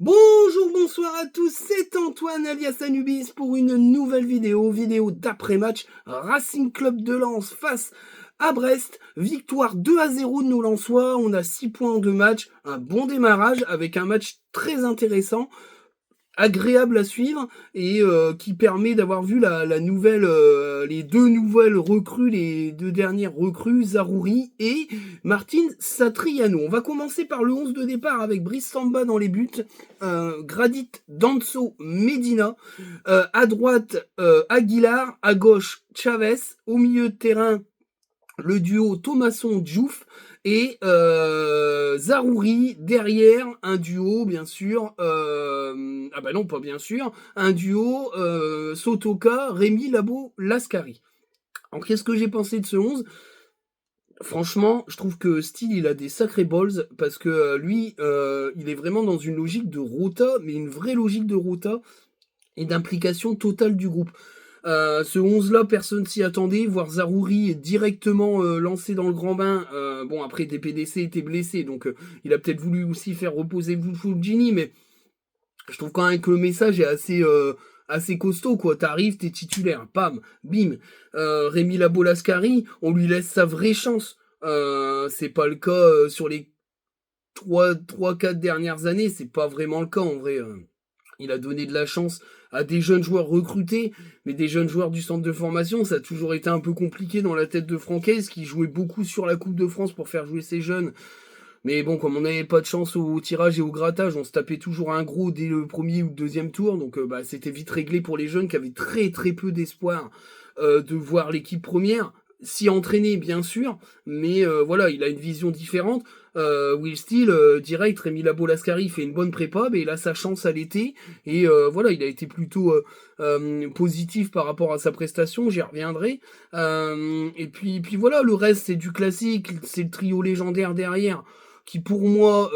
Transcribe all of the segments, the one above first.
Bonjour, bonsoir à tous, c'est Antoine alias Anubis pour une nouvelle vidéo d'après-match Racing Club de Lens face à Brest. Victoire 2-0 de nos Lensois, on a 6 points en 2 matchs, un bon démarrage avec un match très intéressant, agréable à suivre et qui permet d'avoir vu les deux nouvelles recrues, les deux dernières recrues, Zaroury et Martin Satriano. On va commencer par le 11 de départ avec Brice Samba dans les buts, Gradit, Danso, Medina, à droite Aguilar, à gauche Chavez, au milieu de terrain le duo Thomasson-Diouf et Zaroury derrière un duo bien sûr ah bah non pas bien sûr un duo Sotoka, Rémi Labo, Lascari. Alors qu'est-ce que j'ai pensé de ce 11? Franchement, je trouve que Steele, il a des sacrés balls parce que lui, il est vraiment dans une logique de rota, mais une vraie logique de rota et d'implication totale du groupe. Ce 11-là, personne s'y attendait. Voir Zaroury directement lancé dans le grand bain. Bon, après, DPDC était blessé, donc il a peut-être voulu aussi faire reposer Fulgini, mais je trouve quand même que le message est assez costaud, quoi. T'arrives, t'es titulaire, pam, bim. Rémi Labo-Lascari, on lui laisse sa vraie chance. C'est pas le cas sur les 3-4 dernières années, c'est pas vraiment le cas en vrai. Il a donné de la chance à des jeunes joueurs recrutés, mais des jeunes joueurs du centre de formation, ça a toujours été un peu compliqué dans la tête de Francaise, qui jouait beaucoup sur la Coupe de France pour faire jouer ses jeunes. Mais bon, comme on n'avait pas de chance au tirage et au grattage, on se tapait toujours un gros dès le premier ou le deuxième tour, donc c'était vite réglé pour les jeunes qui avaient très très peu d'espoir de voir l'équipe première. S'y entraîner, bien sûr, mais voilà, il a une vision différente. Will Steele, direct, Rémi Labo-Lascari fait une bonne prépa, mais il a sa chance à l'été, et voilà, il a été plutôt positif par rapport à sa prestation, j'y reviendrai. Et puis voilà, le reste c'est du classique, c'est le trio légendaire derrière, qui pour moi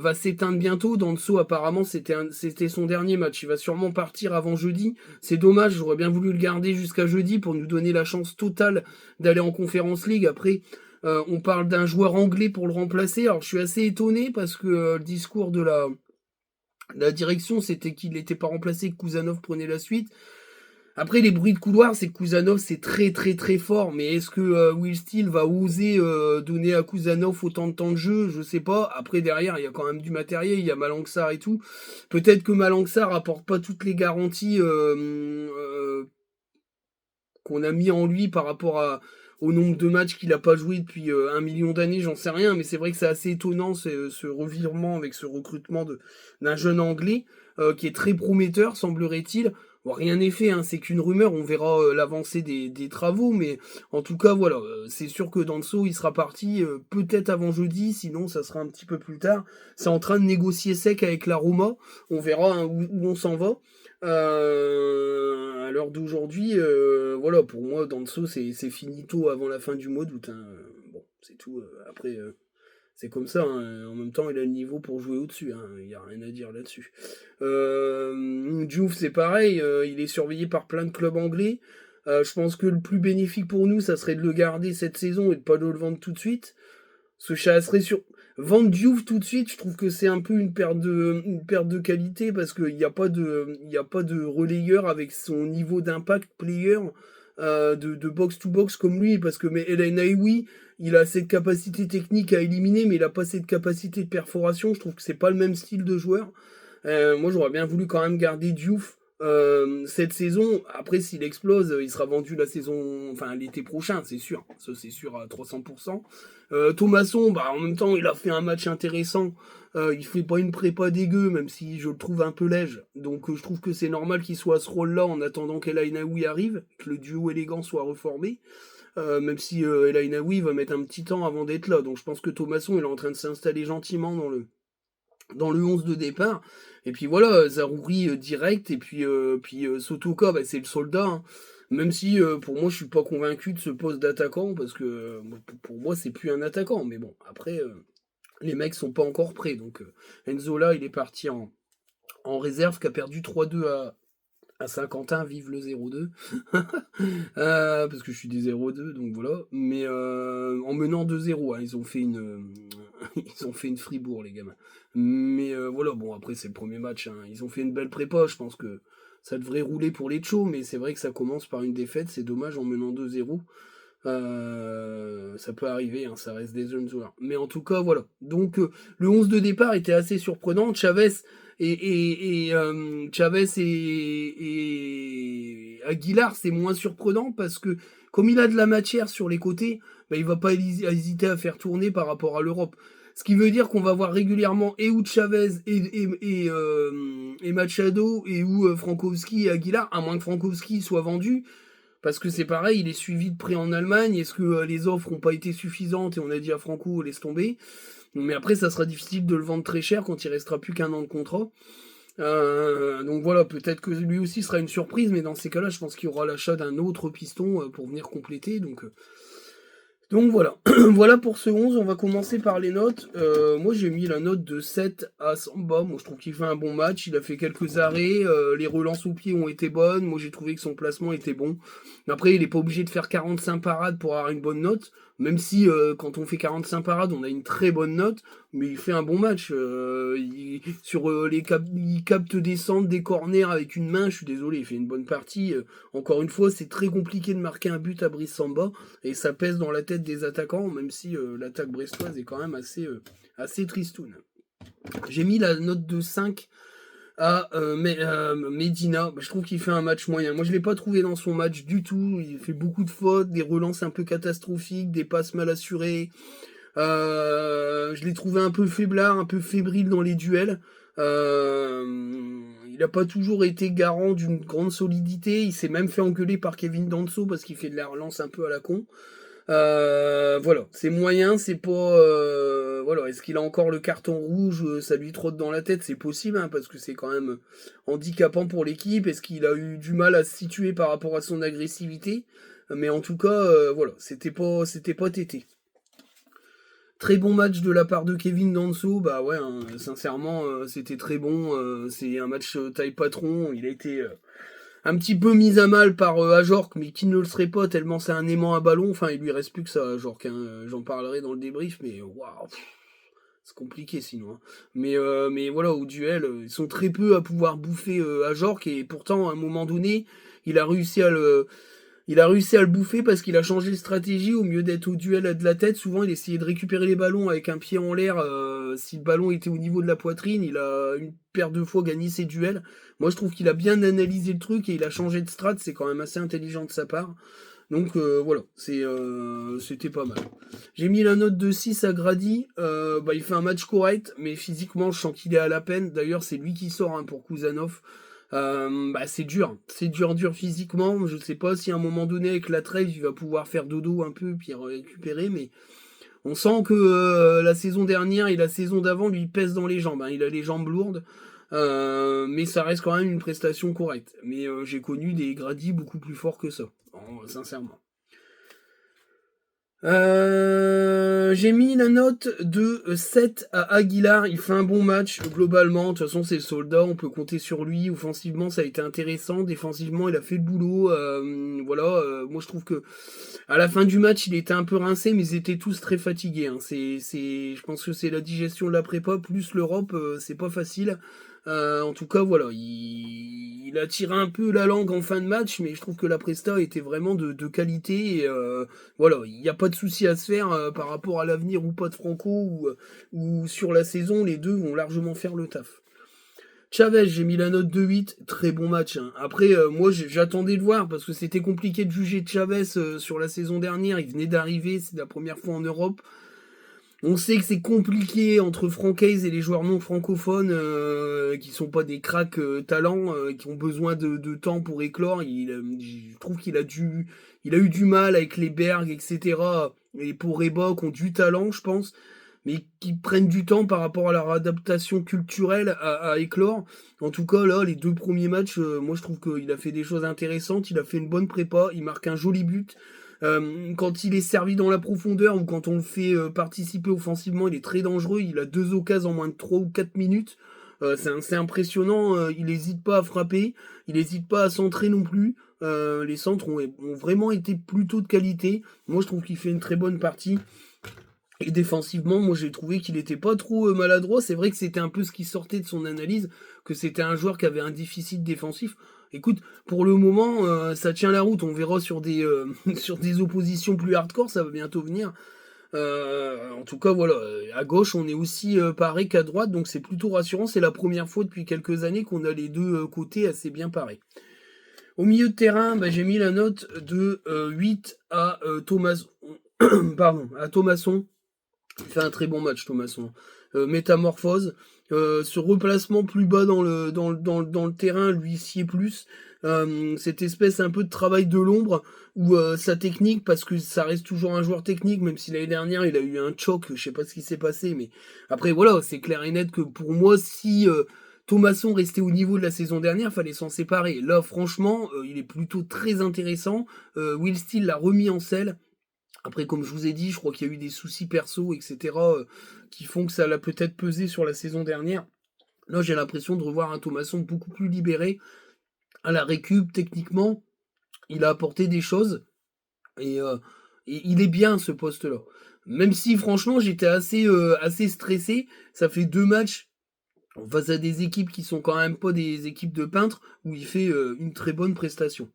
va s'éteindre bientôt. Danso apparemment c'était son dernier match, il va sûrement partir avant jeudi. C'est dommage, j'aurais bien voulu le garder jusqu'à jeudi pour nous donner la chance totale d'aller en Conference League. Après, on parle d'un joueur anglais pour le remplacer. Alors je suis assez étonné parce que le discours de la direction c'était qu'il n'était pas remplacé, que Kuzanov prenait la suite. Après, les bruits de couloir, c'est que Kuzanov, c'est très très très fort. Mais est-ce que Will Steele va oser donner à Kuzanov autant de temps de jeu? Je sais pas. Après, derrière, il y a quand même du matériel. Il y a Malangsar et tout. Peut-être que Malangsar apporte pas toutes les garanties qu'on a mis en lui par rapport au nombre de matchs qu'il a pas joué depuis 1 million d'années, j'en sais rien. Mais c'est vrai que c'est assez étonnant ce revirement avec ce recrutement d'un jeune Anglais qui est très prometteur, semblerait-il. Bon, rien n'est fait, hein, c'est qu'une rumeur, on verra l'avancée des travaux, mais en tout cas, voilà, c'est sûr que Danso, il sera parti peut-être avant jeudi, sinon ça sera un petit peu plus tard. C'est en train de négocier sec avec la Roma, on verra hein, où on s'en va. À l'heure d'aujourd'hui, voilà, pour moi, Danso, c'est finito avant la fin du mois d'août. Hein. Bon, c'est tout. Après, c'est comme ça. Hein. En même temps, il a le niveau pour jouer au-dessus. Hein. Il n'y a rien à dire là-dessus. Diouf, c'est pareil. Il est surveillé par plein de clubs anglais. Je pense que le plus bénéfique pour nous, ça serait de le garder cette saison et de pas de le vendre tout de suite. Ce chat serait sur vendre Diouf tout de suite, je trouve que c'est un peu une perte de qualité parce qu'il n'y a pas de relayeur avec son niveau d'impact player de box to box comme lui parce que mais El Ainaoui, il a cette capacité technique à éliminer mais il a pas cette capacité de perforation, je trouve que c'est pas le même style de joueur. Moi j'aurais bien voulu quand même garder Diouf cette saison. Après s'il explose, il sera vendu la saison, enfin l'été prochain, c'est sûr. Ça c'est sûr à 300%. Thomasson, bah en même temps il a fait un match intéressant. Il fait pas une prépa dégueu, même si je le trouve un peu léger. Donc je trouve que c'est normal qu'il soit à ce rôle-là en attendant qu'El Ainaoui arrive, que le duo élégant soit reformé. Même si El Ainaoui va mettre un petit temps avant d'être là. Donc je pense que Thomasson il est en train de s'installer gentiment dans le 11 de départ. Et puis voilà, Zaroury direct, et puis Sotoka, bah, c'est le soldat. Hein. Même si pour moi je suis pas convaincu de ce poste d'attaquant, parce que pour moi c'est plus un attaquant. Mais bon, après, les mecs sont pas encore prêts. Donc Enzo là, il est parti en réserve, qui a perdu 3-2 À Saint-Quentin, vive le 0-2. Parce que je suis des 0-2, donc voilà. Mais en menant 2-0, hein, ils ont fait ils ont fait une Fribourg, les gamins. Mais voilà, bon, après, c'est le premier match. Hein. Ils ont fait une belle prépa, je pense que ça devrait rouler pour les Tchos, mais c'est vrai que ça commence par une défaite, c'est dommage en menant 2-0. Ça peut arriver, hein, ça reste des jeunes joueurs. Mais en tout cas, voilà. Donc, le 11 de départ était assez surprenant. Chavez et Aguilar, c'est moins surprenant parce que comme il a de la matière sur les côtés, bah, il va pas hésiter à faire tourner par rapport à l'Europe. Ce qui veut dire qu'on va voir régulièrement et ou Chavez et Machado et ou Frankowski et Aguilar, à moins que Frankowski soit vendu. Parce que c'est pareil, il est suivi de près en Allemagne. Est-ce que les offres n'ont pas été suffisantes et on a dit à Franco, laisse tomber. Mais après, ça sera difficile de le vendre très cher quand il restera plus qu'un an de contrat. Donc voilà, peut-être que lui aussi sera une surprise, mais dans ces cas-là, je pense qu'il y aura l'achat d'un autre piston pour venir compléter. Donc voilà, voilà pour ce 11, on va commencer par les notes. Moi j'ai mis la note de 7 à Samba, moi je trouve qu'il fait un bon match, il a fait quelques arrêts, les relances au pied ont été bonnes, moi j'ai trouvé que son placement était bon. Après il n'est pas obligé de faire 45 parades pour avoir une bonne note, même si quand on fait 45 parades on a une très bonne note, mais il fait un bon match. Il capte des centres, des corners avec une main, je suis désolé, il fait une bonne partie. Encore une fois, c'est très compliqué de marquer un but à Brice Samba. Et ça pèse dans la tête des attaquants, même si l'attaque brestoise est quand même assez tristoune. J'ai mis la note de 5 à Medina. Je trouve qu'il fait un match moyen. Moi, je ne l'ai pas trouvé dans son match du tout. Il fait beaucoup de fautes, des relances un peu catastrophiques, des passes mal assurées. Je l'ai trouvé un peu faiblard, un peu fébrile dans les duels. Il n'a pas toujours été garant d'une grande solidité. Il s'est même fait engueuler par Kevin Danso parce qu'il fait de la relance un peu à la con. Voilà, c'est moyen, c'est pas. Voilà, est-ce qu'il a encore le carton rouge? Ça lui trotte dans la tête, c'est possible, hein, parce que c'est quand même handicapant pour l'équipe. Est-ce qu'il a eu du mal à se situer par rapport à son agressivité? Mais en tout cas, voilà, c'était pas tété. Très bon match de la part de Kevin Danso, bah ouais, hein, sincèrement, c'était très bon. C'est un match taille patron. Il a été un petit peu mis à mal par Ajorc, mais qui ne le serait pas tellement c'est un aimant à ballon. Enfin, il lui reste plus que ça, Ajorc. Hein. J'en parlerai dans le débrief, mais waouh, c'est compliqué sinon. Hein. Mais voilà, au duel, ils sont très peu à pouvoir bouffer Ajorc, et pourtant, à un moment donné, il a réussi à le bouffer parce qu'il a changé de stratégie. Au mieux d'être au duel de la tête, souvent il essayait de récupérer les ballons avec un pied en l'air. Si le ballon était au niveau de la poitrine, il a une paire de fois gagné ses duels. Moi je trouve qu'il a bien analysé le truc et il a changé de strat. C'est quand même assez intelligent de sa part. Donc voilà, c'était pas mal. J'ai mis la note de 6 à Grady. Il fait un match correct, mais physiquement je sens qu'il est à la peine. D'ailleurs c'est lui qui sort pour Kuzanov. C'est dur physiquement. Je sais pas si à un moment donné avec la trêve il va pouvoir faire dodo un peu puis récupérer, mais on sent que la saison dernière et la saison d'avant lui pèse dans les jambes. Hein. Il a les jambes lourdes, mais ça reste quand même une prestation correcte. Mais j'ai connu des Grady beaucoup plus forts que ça, sincèrement. J'ai mis la note de 7 à Aguilar. Il fait un bon match globalement. De toute façon, c'est le soldat. On peut compter sur lui. Offensivement, ça a été intéressant. Défensivement, il a fait le boulot. Moi, je trouve que à la fin du match, il était un peu rincé, mais ils étaient tous très fatigués. Hein. Je pense que c'est la digestion de la prépa plus l'Europe. C'est pas facile. En tout cas, voilà, il a tiré un peu la langue en fin de match, mais je trouve que la presta était vraiment de qualité. Et, voilà, il n'y a pas de souci à se faire par rapport à l'avenir ou pas de Franco ou sur la saison. Les deux vont largement faire le taf. Chavez, j'ai mis la note de 8, très bon match. Hein. Après, moi j'attendais de voir parce que c'était compliqué de juger Chavez sur la saison dernière. Il venait d'arriver, c'est la première fois en Europe. On sait que c'est compliqué entre Francaise et les joueurs non francophones qui sont pas des cracks talents, qui ont besoin de temps pour éclore. Je trouve qu'il il a eu du mal avec les Berg, etc. Et pour Reba, qui ont du talent, je pense, mais qui prennent du temps par rapport à leur adaptation culturelle à éclore. En tout cas, là, les deux premiers matchs, moi je trouve qu'il a fait des choses intéressantes. Il a fait une bonne prépa, il marque un joli but. Quand il est servi dans la profondeur ou quand on le fait participer offensivement, il est très dangereux. Il a 2 occasions en moins de 3 ou 4 minutes. C'est impressionnant, il n'hésite pas à frapper, il n'hésite pas à centrer non plus. Les centres ont vraiment été plutôt de qualité. Moi, je trouve qu'il fait une très bonne partie. Et défensivement, moi j'ai trouvé qu'il était pas trop maladroit. C'est vrai que c'était un peu ce qui sortait de son analyse, que c'était un joueur qui avait un déficit défensif. Écoute, pour le moment, ça tient la route. On verra sur des sur des oppositions plus hardcore, ça va bientôt venir. En tout cas, voilà, à gauche, on est aussi paré qu'à droite, donc c'est plutôt rassurant. C'est la première fois depuis quelques années qu'on a les deux côtés assez bien parés. Au milieu de terrain, bah, j'ai mis la note de 8 à Thomas, pardon, à Thomasson. Il fait un très bon match, Thomasson. Métamorphose. Ce replacement plus bas dans le terrain, lui sied plus. Cette espèce un peu de travail de l'ombre, où sa technique, parce que ça reste toujours un joueur technique, même si l'année dernière il a eu un choc, je sais pas ce qui s'est passé, mais après voilà, c'est clair et net que pour moi, si Thomasson restait au niveau de la saison dernière, fallait s'en séparer. Là, franchement, il est plutôt très intéressant. Will Steele l'a remis en selle. Après, comme je vous ai dit, je crois qu'il y a eu des soucis perso, etc., qui font que ça l'a peut-être pesé sur la saison dernière. Là, j'ai l'impression de revoir un Thomasson beaucoup plus libéré à la récup, techniquement. Il a apporté des choses et, et il est bien ce poste-là. Même si, franchement, j'étais assez stressé. Ça fait 2 matchs face à des équipes qui sont quand même pas des équipes de peintres où il fait une très bonne prestation.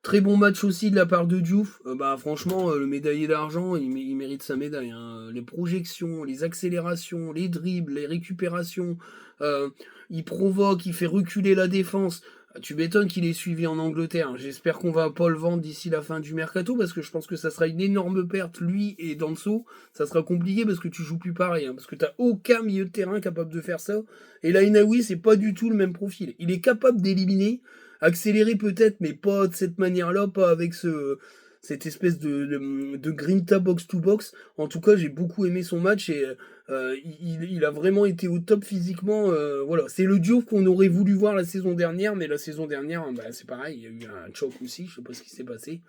Très bon match aussi de la part de Diouf. Bah franchement, le médaillé d'argent, il mérite sa médaille, hein. Les projections, les accélérations, les dribbles, les récupérations, euh, il provoque, il fait reculer la défense. Tu m'étonnes qu'il ait suivi en Angleterre. J'espère qu'on va pas le vendre d'ici la fin du mercato parce que je pense que ça sera une énorme perte, lui et Danso. Ça sera compliqué parce que tu joues plus pareil, hein, parce que t'as aucun milieu de terrain capable de faire ça. Et là, Inaoui, c'est pas du tout le même profil. Il est capable d'éliminer. Accélérer peut-être, mais pas de cette manière-là, pas avec cette espèce de grinta box-to-box. En tout cas, j'ai beaucoup aimé son match et il a vraiment été au top physiquement. Voilà, c'est le duo qu'on aurait voulu voir la saison dernière, mais la saison dernière, bah, c'est pareil, il y a eu un choc aussi, je sais pas ce qui s'est passé.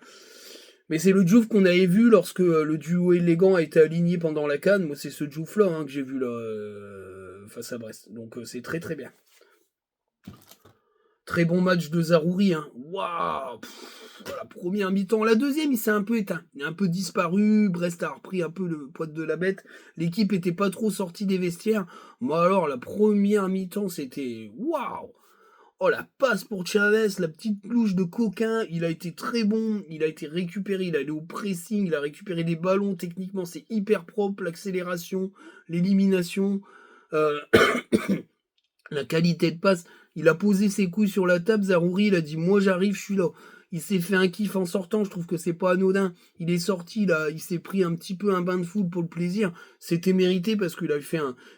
Mais c'est le Diouf qu'on avait vu lorsque le duo élégant a été aligné pendant la CAN. Moi, c'est ce Diouf-là, hein, que j'ai vu là face à Brest. Donc c'est très très bien. Très bon match de Zaroury, hein. Waouh, la première mi-temps. La deuxième, il s'est un peu éteint. Il a un peu disparu. Brest a repris un peu le poids de la bête. L'équipe était pas trop sortie des vestiaires. Moi, alors, la première mi-temps, c'était waouh. Oh, la passe pour Chavez, la petite louche de coquin. Il a été très bon. Il a été récupéré. Il a allé au pressing. Il a récupéré des ballons. Techniquement, c'est hyper propre. L'accélération, l'élimination. Euh, La qualité de passe, il a posé ses couilles sur la table, Zaroury, il a dit moi j'arrive, je suis là. Il s'est fait un kiff en sortant, je trouve que c'est pas anodin. Il est sorti là, il s'est pris un petit peu un bain de foule pour le plaisir. C'était mérité parce qu'il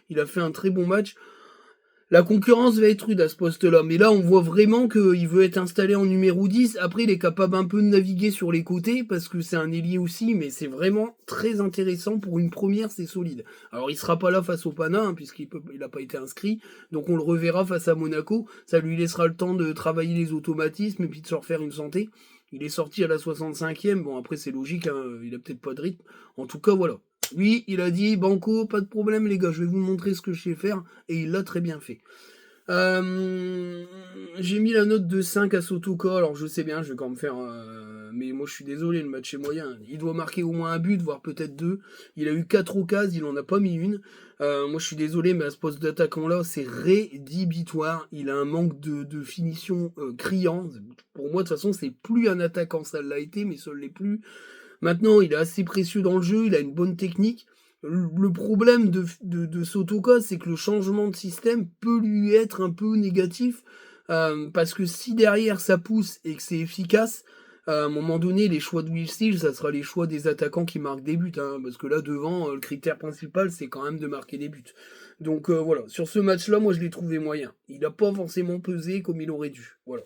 il a fait un très bon match. La concurrence va être rude à ce poste-là, mais là on voit vraiment qu'il veut être installé en numéro 10. Après il est capable un peu de naviguer sur les côtés parce que c'est un ailier aussi, mais c'est vraiment très intéressant pour une première, c'est solide. Alors il sera pas là face au Pana hein, il a pas été inscrit, donc on le reverra face à Monaco. Ça lui laissera le temps de travailler les automatismes et puis de se refaire une santé. Il est sorti à la 65e, bon après c'est logique, hein, il a peut-être pas de rythme. En tout cas voilà. Oui, il a dit Banco, pas de problème les gars, je vais vous montrer ce que je sais faire, et il l'a très bien fait. J'ai mis la note de 5 à Sotoka, alors je sais bien, je vais quand même faire... mais moi je suis désolé, le match est moyen. Il doit marquer au moins un but, voire peut-être deux. Il a eu 4 occasions, il en a pas mis une. Moi je suis désolé, mais à ce poste d'attaquant-là, c'est rédhibitoire. Il a un manque de finition criant. Pour moi, de toute façon, c'est plus un attaquant, ça l'a été, mais ça ne l'est plus. Maintenant, il est assez précieux dans le jeu, il a une bonne technique. Le problème de Sotoka, c'est que le changement de système peut lui être un peu négatif, parce que si derrière ça pousse et que c'est efficace, à un moment donné, les choix de Will Steele, ça sera les choix des attaquants qui marquent des buts, hein, parce que là, devant, le critère principal, c'est quand même de marquer des buts. Donc voilà, sur ce match-là, moi, je l'ai trouvé moyen. Il n'a pas forcément pesé comme il aurait dû. Voilà.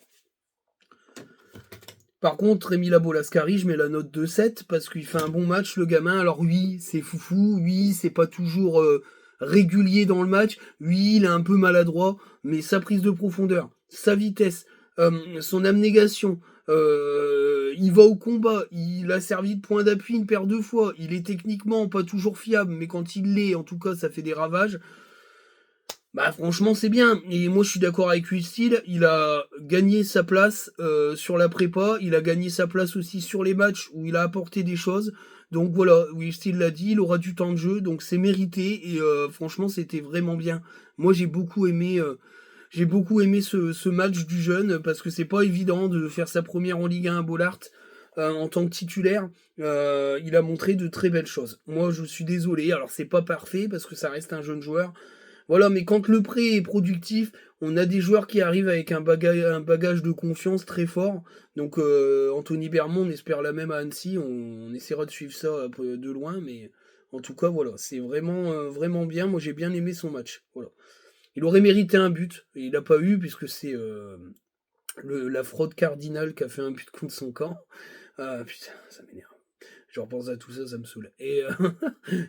Par contre, Rémi Labolascari, je mets la note de 7 parce qu'il fait un bon match, le gamin. Alors oui, c'est foufou, oui, c'est pas toujours régulier dans le match, oui, il est un peu maladroit, mais sa prise de profondeur, sa vitesse, son abnégation, il va au combat, il a servi de point d'appui une paire de fois, il est techniquement pas toujours fiable, mais quand il l'est, en tout cas, ça fait des ravages. Bah franchement c'est bien, et moi je suis d'accord avec lui Steele, il a gagné sa place sur la prépa, il a gagné sa place aussi sur les matchs où il a apporté des choses, donc voilà, Will Steele l'a dit, il aura du temps de jeu, donc c'est mérité, et franchement c'était vraiment bien. Moi j'ai beaucoup aimé ce match du jeune, parce que c'est pas évident de faire sa première en Ligue 1 à Bollaert en tant que titulaire. Il a montré de très belles choses. Moi je suis désolé, alors c'est pas parfait parce que ça reste un jeune joueur, voilà, mais quand le prêt est productif, on a des joueurs qui arrivent avec un bagage de confiance très fort. Donc Anthony Bermond, on espère la même à Annecy. On essaiera de suivre ça un peu de loin, mais en tout cas, voilà, c'est vraiment, vraiment bien. Moi, j'ai bien aimé son match. Voilà. Il aurait mérité un but, et il n'a pas eu, puisque c'est la fraude cardinale qui a fait un but contre son camp. Ah putain, ça m'énerve. Je repense à tout ça, ça me saoule. Et,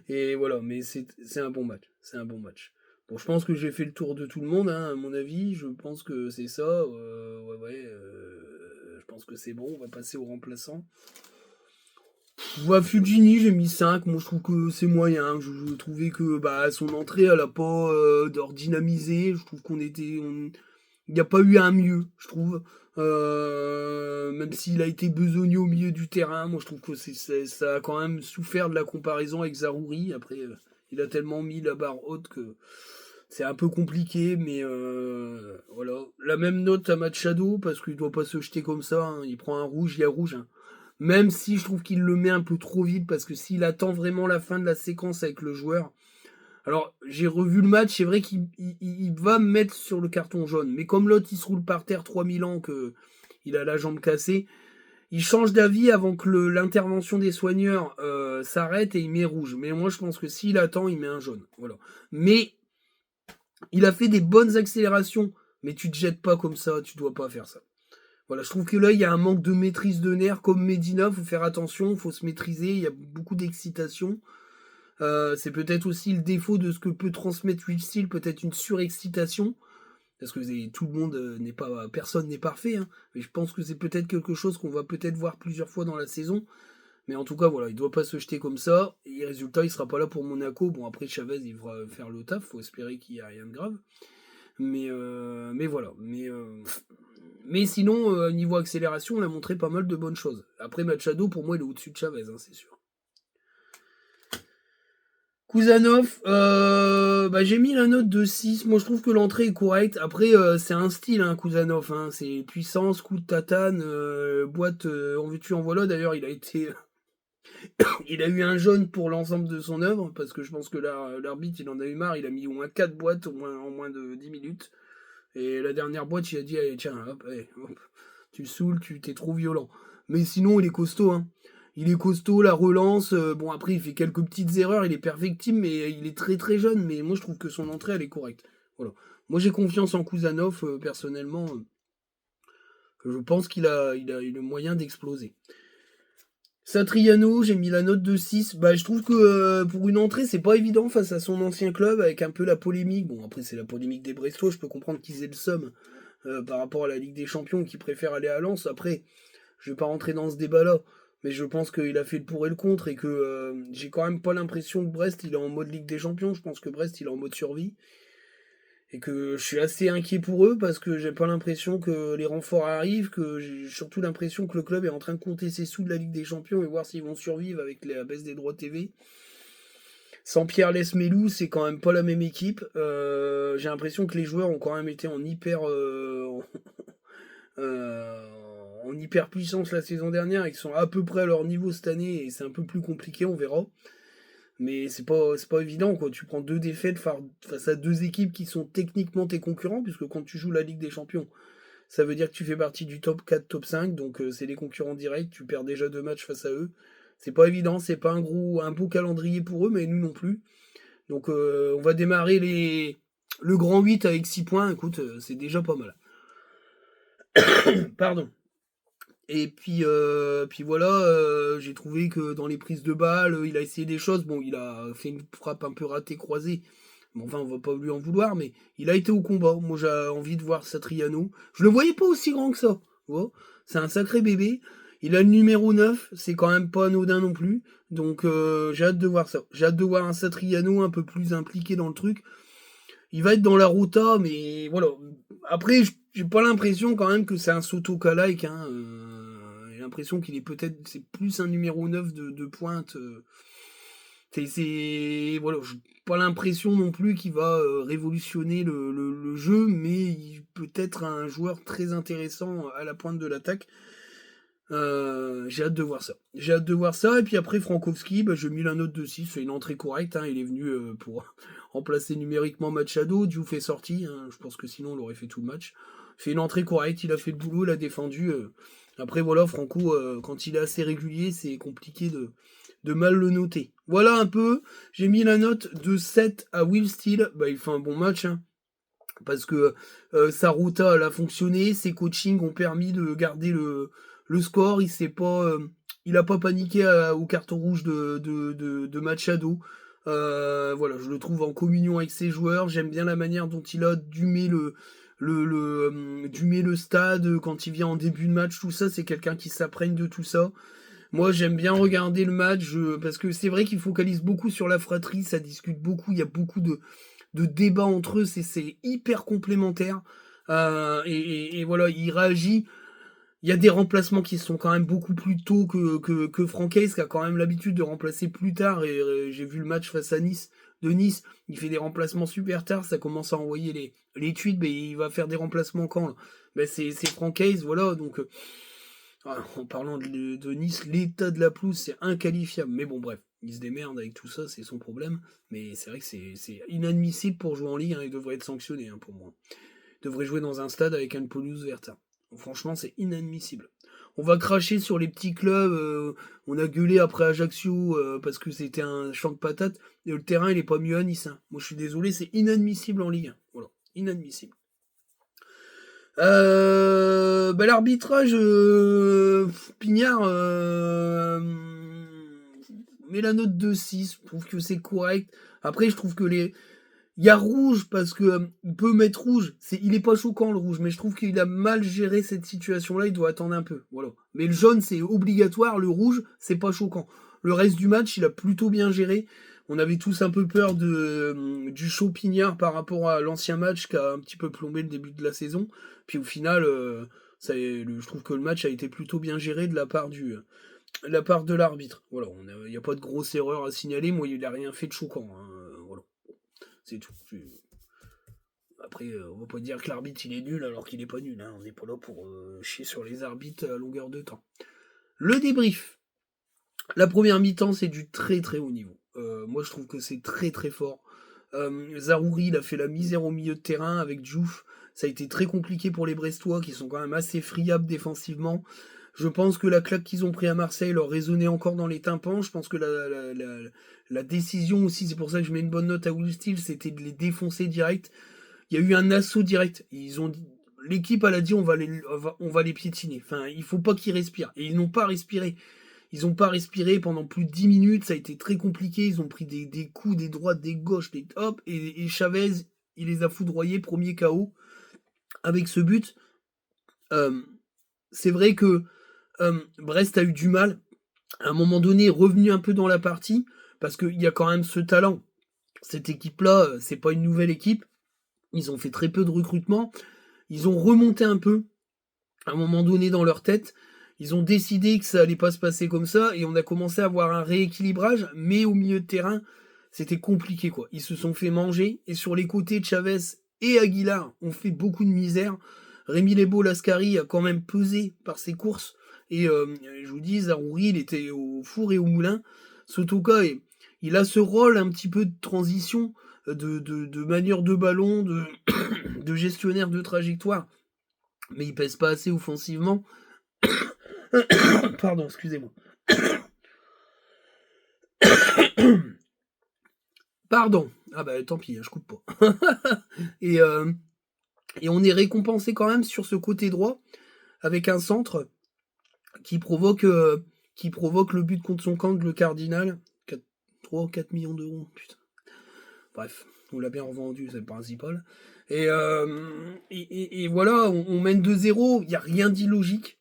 et voilà, mais c'est un bon match. C'est un bon match. Bon, je pense que j'ai fait le tour de tout le monde, hein, à mon avis. Je pense que c'est ça. Ouais, je pense que c'est bon. On va passer au remplaçant. Fulgini, j'ai mis 5. Moi, je trouve que c'est moyen. Je trouvais que bah, son entrée, elle a pas dynamisé. Je trouve qu'on était. Il n'y a pas eu un mieux, je trouve. Même s'il a été besogneux au milieu du terrain, moi je trouve que ça a quand même souffert de la comparaison avec Zarouri. Après, il a tellement mis la barre haute que c'est un peu compliqué, mais voilà. La même note à Machado, parce qu'il doit pas se jeter comme ça, hein. Il prend un rouge, il y a rouge, hein. Même si je trouve qu'il le met un peu trop vite, parce que s'il attend vraiment la fin de la séquence avec le joueur, alors, j'ai revu le match, c'est vrai qu'il va me mettre sur le carton jaune. Mais comme l'autre, il se roule par terre 3000 ans, que il a la jambe cassée, il change d'avis avant que l'intervention des soigneurs s'arrête, et il met rouge. Mais moi, je pense que s'il attend, il met un jaune. Voilà. Mais il a fait des bonnes accélérations. Mais tu te jettes pas comme ça, tu dois pas faire ça. Voilà, je trouve que là, il y a un manque de maîtrise de nerfs comme Medina. Faut faire attention, faut se maîtriser. Il y a beaucoup d'excitation. C'est peut-être aussi le défaut de ce que peut transmettre Will Steele, peut-être une surexcitation, parce que tout le monde n'est pas, personne n'est parfait, hein, mais je pense que c'est peut-être quelque chose qu'on va peut-être voir plusieurs fois dans la saison. Mais en tout cas, voilà, il doit pas se jeter comme ça. Et résultat, il sera pas là pour Monaco. Bon, après Chavez, il va faire le taf. Faut espérer qu'il y a rien de grave. Mais voilà. Mais sinon, niveau accélération, on a montré pas mal de bonnes choses. Après Machado, pour moi, il est au-dessus de Chavez, hein, c'est sûr. Kuzanov, bah, j'ai mis la note de 6. Moi, je trouve que l'entrée est correcte. Après, c'est un style, hein, Kuzanov. Hein. C'est puissance, coup de tatane, boîte en veux-tu, en voilà. D'ailleurs, il a eu un jaune pour l'ensemble de son œuvre, parce que je pense que l'arbitre, il en a eu marre. Il a mis au moins 4 boîtes en moins de 10 minutes. Et la dernière boîte, il a dit, allez, tiens, hop, allez, hop, tu saoules, t'es trop violent. Mais sinon, il est costaud, hein. Il est costaud, la relance. Bon, après, il fait quelques petites erreurs, il est perfectible, mais il est très très jeune. Mais moi, je trouve que son entrée, elle est correcte. Voilà. Moi, j'ai confiance en Kuzanov, personnellement. Que je pense qu'il a le moyen d'exploser. Satriano, j'ai mis la note de 6. Bah, je trouve que pour une entrée, c'est pas évident face à son ancien club, avec un peu la polémique. Bon, après, c'est la polémique des Brestois, je peux comprendre qu'ils aient le seum par rapport à la Ligue des Champions, qui préfèrent aller à Lens. Après, je vais pas rentrer dans ce débat-là, mais je pense qu'il a fait le pour et le contre, et que j'ai quand même pas l'impression que Brest, il est en mode Ligue des Champions. Je pense que Brest, il est en mode survie, et que je suis assez inquiet pour eux, parce que j'ai pas l'impression que les renforts arrivent, que j'ai surtout l'impression que le club est en train de compter ses sous de la Ligue des Champions et voir s'ils vont survivre avec la baisse des droits TV. Sans Pierre Lesmelou, c'est quand même pas la même équipe. J'ai l'impression que les joueurs ont quand même été euh, en hyper puissance la saison dernière, et qu'ils sont à peu près à leur niveau cette année, et c'est un peu plus compliqué, on verra. Mais c'est pas évident, quoi. Tu prends 2 défaites face à 2 équipes qui sont techniquement tes concurrents, puisque quand tu joues la Ligue des Champions, ça veut dire que tu fais partie du top 4, top 5, donc c'est des concurrents directs, tu perds déjà 2 matchs face à eux. C'est pas évident, c'est pas un beau calendrier pour eux, mais nous non plus. Donc on va démarrer le grand 8 avec 6 points, écoute, c'est déjà pas mal. Pardon. Et puis voilà, j'ai trouvé que dans les prises de balles, il a essayé des choses. Bon, il a fait une frappe un peu ratée, croisée. Mais enfin, on va pas lui en vouloir, mais il a été au combat. Moi, j'ai envie de voir Satriano. Je le voyais pas aussi grand que ça. Tu vois, c'est un sacré bébé. Il a le numéro 9, c'est quand même pas anodin non plus. Donc j'ai hâte de voir ça. J'ai hâte de voir un Satriano un peu plus impliqué dans le truc. il va être dans la rota, mais voilà. Après, j'ai pas l'impression quand même que c'est un Sotoka-like. Hein. J'ai l'impression qu'il est peut-être, c'est plus un numéro 9 de pointe. Voilà, j'ai pas l'impression non plus qu'il va révolutionner le jeu, mais il peut être un joueur très intéressant à la pointe de l'attaque. J'ai hâte de voir ça. J'ai hâte de voir ça. Et puis après, Frankowski, je mis la note de 6. C'est une entrée correcte. Hein. Il est venu pour remplacer numériquement Machado. Diouf est sorti. Hein. Je pense que sinon, il aurait fait tout le match. Il fait une entrée correcte. Il a fait le boulot. Il a défendu. Après, voilà, Franco, quand il est assez régulier, c'est compliqué de mal le noter. Voilà un peu. J'ai mis la note de 7 à Will Steele. Il fait un bon match. Hein. Parce que sa rota, elle a fonctionné. Ses coachings ont permis de garder le score. Il a pas paniqué au carton rouge de Machado. Voilà, je le trouve en communion avec ses joueurs. J'aime bien la manière dont il a d'humer d'humer le stade quand il vient en début de match. Tout ça, c'est quelqu'un qui s'apprenne de tout ça. Moi, j'aime bien regarder le match parce que c'est vrai qu'il focalise beaucoup sur la fratrie. Ça discute beaucoup. Il y a beaucoup de débats entre eux. C'est hyper complémentaire. Et voilà, il réagit. Il y a des remplacements qui sont quand même beaucoup plus tôt que Francaise, qui a quand même l'habitude de remplacer plus tard. Et j'ai vu le match face à Nice, il fait des remplacements super tard. Ça commence à envoyer les tweets, mais il va faire des remplacements quand là c'est Francaise, voilà. Donc, en parlant de Nice, l'état de la pelouse, c'est inqualifiable. Mais bon, bref, il se démerde avec tout ça, c'est son problème. Mais c'est vrai que c'est inadmissible pour jouer en Ligue. Hein, il devrait être sanctionné hein, pour moi. Il devrait jouer dans un stade avec une pelouse verte. Hein. Franchement, c'est inadmissible. On va cracher sur les petits clubs. On a gueulé après Ajaccio parce que c'était un champ de patates. Et le terrain, il est pas mieux à Nice. Hein. Moi, je suis désolé, c'est inadmissible en Ligue 1. Voilà, inadmissible. L'arbitrage, Pignard met la note de 6. Je trouve que c'est correct. Après, je trouve que il y a rouge parce que il peut mettre rouge. Il est pas choquant le rouge, mais je trouve qu'il a mal géré cette situation-là. Il doit attendre un peu. Voilà. Mais le jaune c'est obligatoire. Le rouge c'est pas choquant. Le reste du match il a plutôt bien géré. On avait tous un peu peur du show Pignard par rapport à l'ancien match qui a un petit peu plombé le début de la saison. Puis au final, je trouve que le match a été plutôt bien géré de la part de l'arbitre. Voilà, il n'y a pas de grosse erreur à signaler. Moi, il n'a rien fait de choquant. Hein. Voilà. C'est tout. Après, on va pas dire que l'arbitre il est nul alors qu'il est pas nul. Hein. On n'est pas là pour chier sur les arbitres à longueur de temps. Le débrief. La première mi-temps, c'est du très très haut niveau. Moi, je trouve que c'est très très fort. Zaroury, il a fait la misère au milieu de terrain avec Diouf. Ça a été très compliqué pour les Brestois qui sont quand même assez friables défensivement. Je pense que la claque qu'ils ont pris à Marseille leur résonnait encore dans les tympans. Je pense que la décision aussi, c'est pour ça que je mets une bonne note à Will Steele, c'était de les défoncer direct. Il y a eu un assaut direct. L'équipe, elle a dit on va les piétiner. Enfin, il faut pas qu'ils respirent. Et ils n'ont pas respiré. Ils n'ont pas respiré pendant plus de 10 minutes. Ça a été très compliqué. Ils ont pris des coups, des droites, des gauches, des hop. Et Chavez, il les a foudroyés. Premier KO. Avec ce but. C'est vrai que Brest a eu du mal. À un moment donné, revenu un peu dans la partie. Parce qu'il y a quand même ce talent. Cette équipe-là, c'est pas une nouvelle équipe. Ils ont fait très peu de recrutement. Ils ont remonté un peu, à un moment donné, dans leur tête. Ils ont décidé que ça allait pas se passer comme ça. Et on a commencé à avoir un rééquilibrage. Mais au milieu de terrain, c'était compliqué, quoi. Ils se sont fait manger. Et sur les côtés, Chavez et Aguilar ont fait beaucoup de misère. Rémi Lebo-Lascari a quand même pesé par ses courses. Et je vous dis, Zaroury, il était au four et au moulin. Sotoka, il a ce rôle un petit peu de transition, de manière de ballon, de gestionnaire de trajectoire. Mais il pèse pas assez offensivement. Pardon, excusez-moi. Pardon. Ah bah tant pis, je coupe pas. et on est récompensé quand même sur ce côté droit avec un centre qui provoque le but contre son camp de le Cardinal. 3 ou 4 millions d'euros, putain. Bref, on l'a bien revendu, c'est le principal. Et voilà, on mène 2-0, il n'y a rien d'illogique.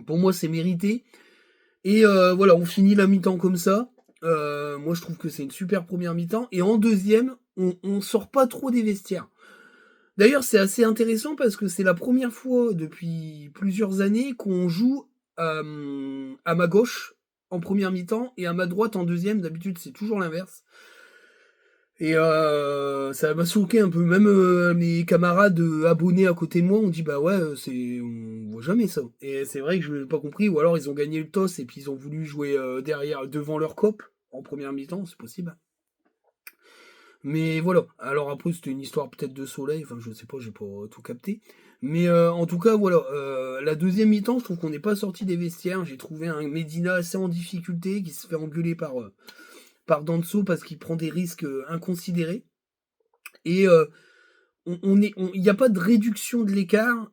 Pour moi, c'est mérité. Et voilà, on finit la mi-temps comme ça. Moi, je trouve que c'est une super première mi-temps. Et en deuxième, on sort pas trop des vestiaires. D'ailleurs, c'est assez intéressant parce que c'est la première fois depuis plusieurs années qu'on joue à ma gauche en première mi-temps et à ma droite en deuxième. D'habitude, c'est toujours l'inverse. Et ça m'a choqué un peu. Même mes camarades abonnés à côté de moi ont dit bah ouais, on voit jamais ça. Et c'est vrai que je n'ai pas compris. Ou alors ils ont gagné le toss et puis ils ont voulu jouer derrière, devant leur cop en première mi-temps, c'est possible. Mais voilà. Alors après, c'était une histoire peut-être de soleil. Enfin, je sais pas, j'ai pas tout capté. Mais en tout cas, voilà. La deuxième mi-temps, je trouve qu'on n'est pas sorti des vestiaires. J'ai trouvé un Medina assez en difficulté qui se fait engueuler par Danso parce qu'il prend des risques inconsidérés. Et il n'y a pas de réduction de l'écart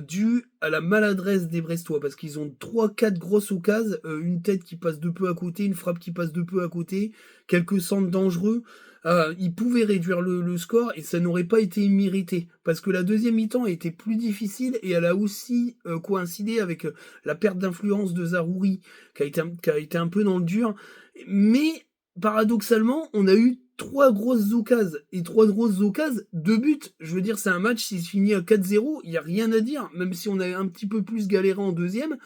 due à la maladresse des Brestois parce qu'ils ont trois quatre grosses occasions, une tête qui passe de peu à côté, une frappe qui passe de peu à côté, quelques centres dangereux. Ils pouvaient réduire le score et ça n'aurait pas été immérité parce que la deuxième mi-temps a été plus difficile et elle a aussi coïncidé avec la perte d'influence de Zarouri qui a été un peu dans le dur. Mais paradoxalement, on a eu trois grosses occasions. Et trois grosses occasions, deux buts. Je veux dire, c'est un match, s'il se finit à 4-0, il n'y a rien à dire. Même si on a un petit peu plus galéré en deuxième.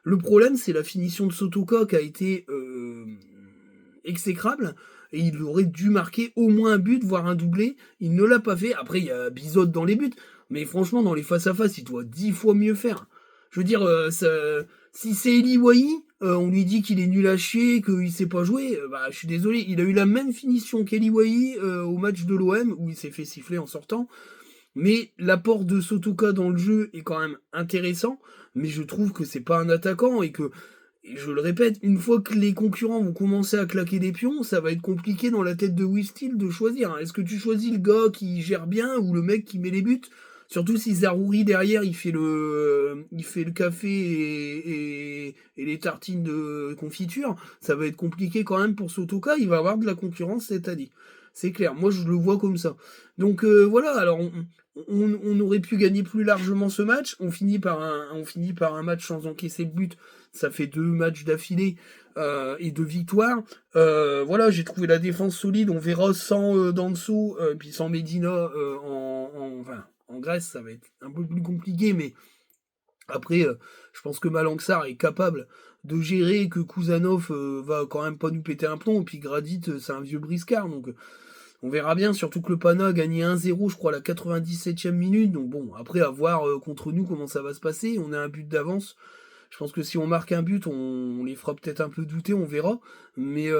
Le problème, c'est la finition de Sotoka qui a été exécrable. Et il aurait dû marquer au moins un but, voire un doublé. Il ne l'a pas fait. Après, il y a Bizot dans les buts. Mais franchement, dans les face-à-face, il doit 10 fois mieux faire. Je veux dire, si c'est Eli Wahi, on lui dit qu'il est nul à chier, qu'il sait pas jouer, bah je suis désolé, il a eu la même finition qu'Eli Wahi au match de l'OM, où il s'est fait siffler en sortant. Mais l'apport de Sotoka dans le jeu est quand même intéressant, mais je trouve que c'est pas un attaquant et que, et je le répète, une fois que les concurrents vont commencer à claquer des pions, ça va être compliqué dans la tête de Will Steele de choisir. Est-ce que tu choisis le gars qui gère bien ou le mec qui met les buts? Surtout si Zarouri derrière il fait le café et les tartines de confiture, ça va être compliqué quand même pour Sotoka, il va avoir de la concurrence cette année. C'est clair, moi je le vois comme ça. Donc voilà, alors on aurait pu gagner plus largement ce match, on finit par un match sans encaisser de but, ça fait 2 matchs d'affilée et 2 victoires. Voilà, j'ai trouvé la défense solide, on verra sans Danso, puis sans Medina en Grèce, ça va être un peu plus compliqué, mais après, je pense que Malanxar est capable de gérer, que Kouzanov va quand même pas nous péter un plomb, et puis Gradit, c'est un vieux briscard, donc on verra bien, surtout que le Pana a gagné 1-0, je crois, à la 97e minute, donc bon, après, à voir contre nous comment ça va se passer, on a un but d'avance. Je pense que si on marque un but, on les fera peut-être un peu douter, on verra. Mais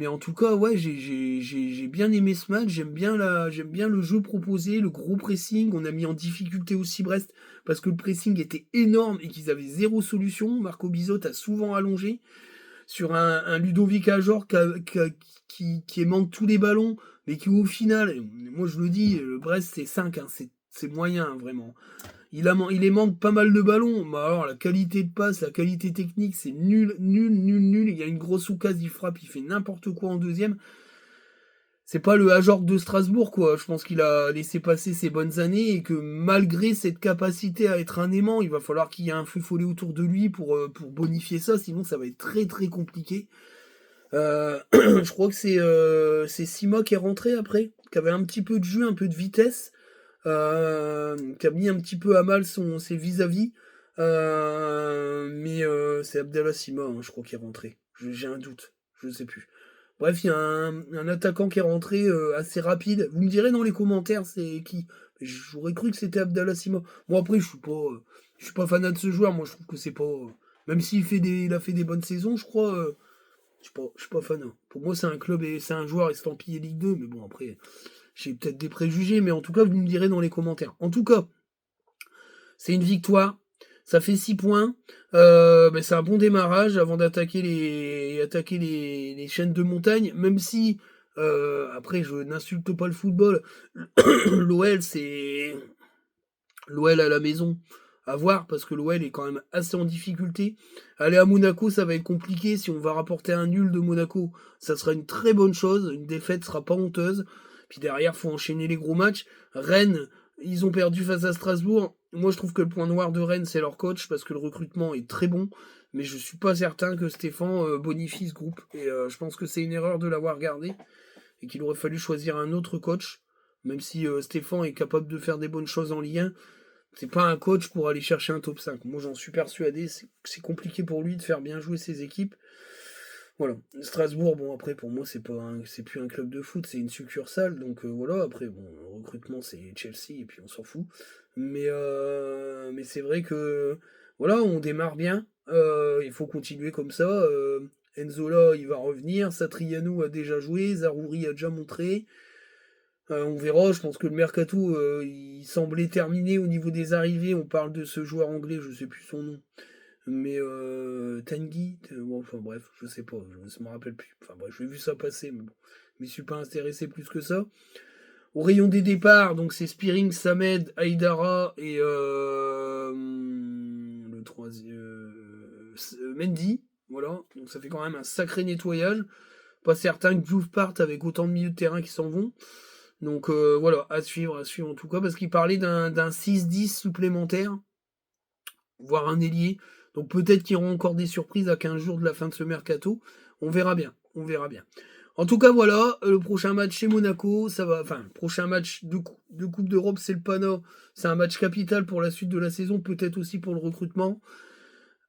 en tout cas, ouais, j'ai bien aimé ce match. J'aime bien le jeu proposé, le gros pressing. On a mis en difficulté aussi Brest parce que le pressing était énorme et qu'ils avaient zéro solution. Marco Bizot a souvent allongé sur un Ludovic Ajor qui manque tous les ballons, mais qui au final, moi je le dis, le Brest c'est 5, hein, c'est moyen hein, vraiment. Il les manque pas mal de ballons. Mais alors, la qualité de passe, la qualité technique, c'est nul, nul, nul, nul. Il y a une grosse occasion, il frappe, il fait n'importe quoi en deuxième. C'est pas le Ajorc de Strasbourg, quoi. Je pense qu'il a laissé passer ses bonnes années et que malgré cette capacité à être un aimant, il va falloir qu'il y ait un feu follet autour de lui pour bonifier ça. Sinon, ça va être très, très compliqué. Je crois que c'est Sima qui est rentré après, qui avait un petit peu de jus, un peu de vitesse. Qui a mis un petit peu à mal ses vis-à-vis. Mais c'est Abdallah Sima, hein, je crois, qui est rentré. J'ai un doute, je ne sais plus. Bref, il y a un attaquant qui est rentré assez rapide. Vous me direz dans les commentaires c'est qui. J'aurais cru que c'était Abdallah Sima. Bon après, je suis pas fanat de ce joueur. Moi, je trouve que c'est pas. Même il a fait des bonnes saisons, je crois. Je suis pas fan. Hein. Pour moi, c'est un club et c'est un joueur estampillé Ligue 2, mais bon après. J'ai peut-être des préjugés, mais en tout cas, vous me direz dans les commentaires. En tout cas, c'est une victoire. Ça fait 6 points. C'est un bon démarrage avant d'attaquer les chaînes de montagne. Même si, après, je n'insulte pas le football. L'OL, c'est l'OL à la maison. À voir, parce que l'OL est quand même assez en difficulté. Aller à Monaco, ça va être compliqué. Si on va rapporter un nul de Monaco, ça sera une très bonne chose. Une défaite sera pas honteuse. Puis derrière, faut enchaîner les gros matchs. Rennes, ils ont perdu face à Strasbourg. Moi, je trouve que le point noir de Rennes, c'est leur coach, parce que le recrutement est très bon. Mais je suis pas certain que Stéphane bonifie ce groupe. Et je pense que c'est une erreur de l'avoir gardé. et qu'il aurait fallu choisir un autre coach, même si Stéphane est capable de faire des bonnes choses en Ligue 1. C'est pas un coach pour aller chercher un top 5. Moi, j'en suis persuadé. C'est compliqué pour lui de faire bien jouer ses équipes. Voilà. Strasbourg, bon, après, pour moi, c'est plus un club de foot, c'est une succursale. Donc voilà, après, bon, le recrutement, c'est Chelsea, et puis on s'en fout. Mais c'est vrai que, voilà, on démarre bien. Il faut continuer comme ça. Enzola, il va revenir. Satriano a déjà joué. Zarouri a déjà montré. On verra, je pense que le mercato, il semblait terminé au niveau des arrivées. On parle de ce joueur anglais, je sais plus son nom. Mais Tanguy, bon, enfin bref, je sais pas, je me rappelle plus. Enfin bref, j'ai vu ça passer, mais bon, je m'y suis pas intéressé plus que ça. Au rayon des départs, donc c'est Spearing, Samed, Aïdara et le troisième, Mendy. Voilà, donc ça fait quand même un sacré nettoyage. Pas certain que Diouf parte avec autant de milieux de terrain qui s'en vont. Donc voilà, à suivre en tout cas, parce qu'il parlait d'un 6-10 supplémentaire, voire un ailier. Donc peut-être qu'il y aura encore des surprises à 15 jours de la fin de ce mercato. On verra bien, on verra bien. En tout cas, voilà, le prochain match chez Monaco, ça va. Enfin, le prochain match de Coupe d'Europe, c'est le Pana. C'est un match capital pour la suite de la saison, peut-être aussi pour le recrutement.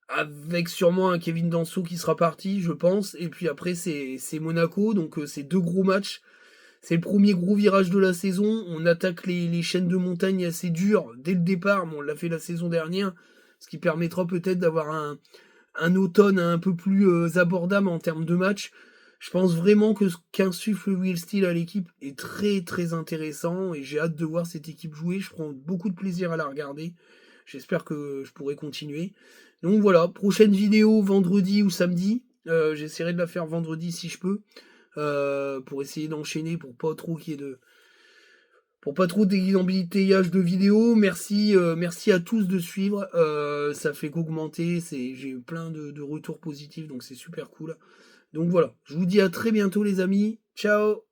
Avec sûrement un Kevin Danso qui sera parti, je pense. Et puis après, c'est Monaco, donc c'est 2 gros matchs. C'est le premier gros virage de la saison. On attaque les chaînes de montagne assez dures dès le départ, mais on l'a fait la saison dernière, ce qui permettra peut-être d'avoir un automne un peu plus abordable en termes de match. Je pense vraiment que ce qu'insuffle Will Steele à l'équipe est très très intéressant et j'ai hâte de voir cette équipe jouer. Je prends beaucoup de plaisir à la regarder. J'espère que je pourrai continuer. Donc voilà, prochaine vidéo vendredi ou samedi. J'essaierai de la faire vendredi si je peux. Pour essayer d'enchaîner pour pas trop d'embouteillage de vidéos. Merci à tous de suivre, ça fait qu'augmenter, j'ai eu plein de retours positifs, donc c'est super cool. Donc voilà, je vous dis à très bientôt les amis, ciao.